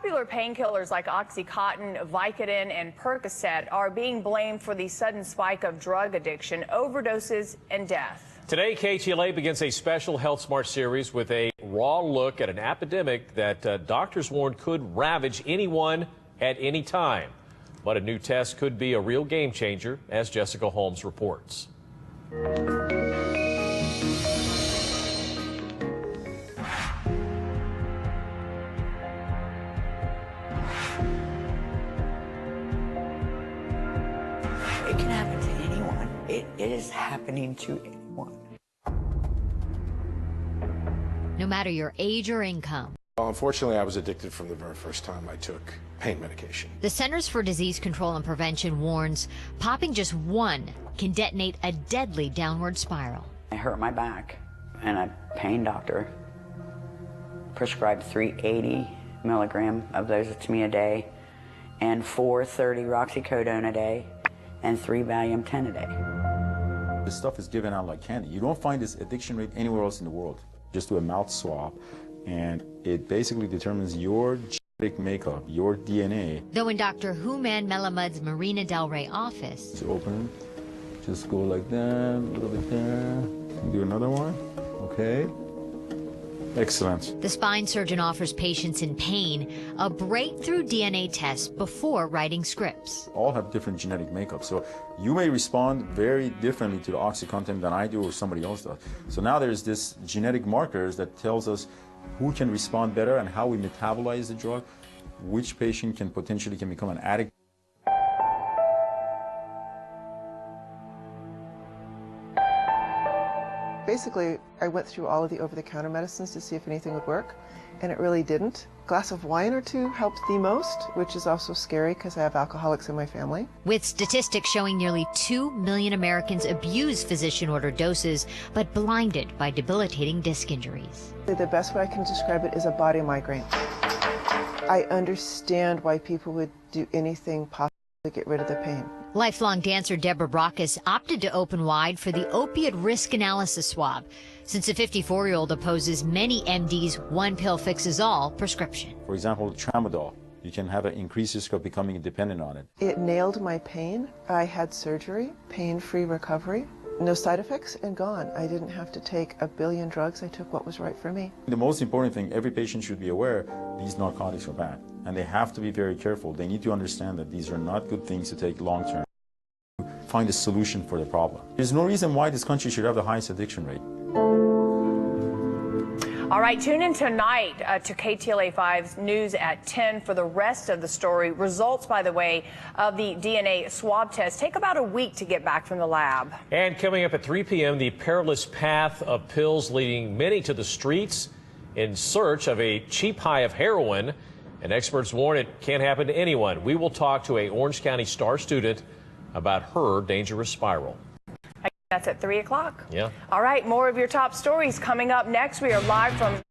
Popular painkillers like Oxycontin, Vicodin, and Percocet are being blamed for the sudden spike of drug addiction, overdoses, and death. Today, KTLA begins a special Health Smart series with a raw look at an epidemic that doctors warn could ravage anyone at any time. But a new test could be a real game changer, as Jessica Holmes reports. It can happen to anyone. It is happening to anyone. No matter your age or income. Well, unfortunately, I was addicted from the very first time I took pain medication. The Centers for Disease Control and Prevention warns popping just one can detonate a deadly downward spiral. I hurt my back, and a pain doctor prescribed 380 milligram of those to me a day, and 430 Oxycontin a day, and 3 Valium 10 a day. This stuff is given out like candy. You don't find this addiction rate anywhere else in the world. Just do a mouth swab, and it basically determines your genetic makeup, your DNA. Though in Dr. Hooman Melamed's Marina Del Rey office, Just open, just go like that, a little bit there. Do another one, okay. Excellent. the spine surgeon offers patients in pain a breakthrough DNA test before writing scripts. All have different genetic makeup, so you may respond very differently to the Oxycontin than I do or somebody else does. So now there's this genetic markers that tells us who can respond better and how we metabolize the drug, which patient can potentially become an addict. Basically, I went through all of the over-the-counter medicines to see if anything would work, and it really didn't. A glass of wine or two helped the most, which is also scary because I have alcoholics in my family. With statistics showing nearly 2 million Americans abuse physician-ordered doses, but blinded by debilitating disc injuries. The best way I can describe it is a body migraine. I understand why people would do anything possible to get rid of the pain. Lifelong dancer Deborah Brockus opted to open wide for the opioid risk analysis swab, since the 54-year-old opposes many MD's one-pill-fixes-all prescription. For example, tramadol. You can have an increased risk of becoming dependent on it. It nailed my pain. I had surgery, pain-free recovery, no side effects, and gone. I didn't have to take a billion drugs. I took what was right for me. The most important thing, every patient should be aware, these narcotics are bad. And they have to be very careful. They need to understand that these are not good things to take long-term. Find a solution for the problem. There's no reason why this country should have the highest addiction rate. All right, tune in tonight to KTLA 5's news at 10 for the rest of the story. Results, by the way, of the DNA swab test take about a week to get back from the lab. And coming up at 3 p.m., the perilous path of pills leading many to the streets in search of a cheap high of heroin. And experts warn it can't happen to anyone. We will talk to a Orange County star student about her dangerous spiral. That's at 3 o'clock. Yeah. All right, more of your top stories coming up next. We are live from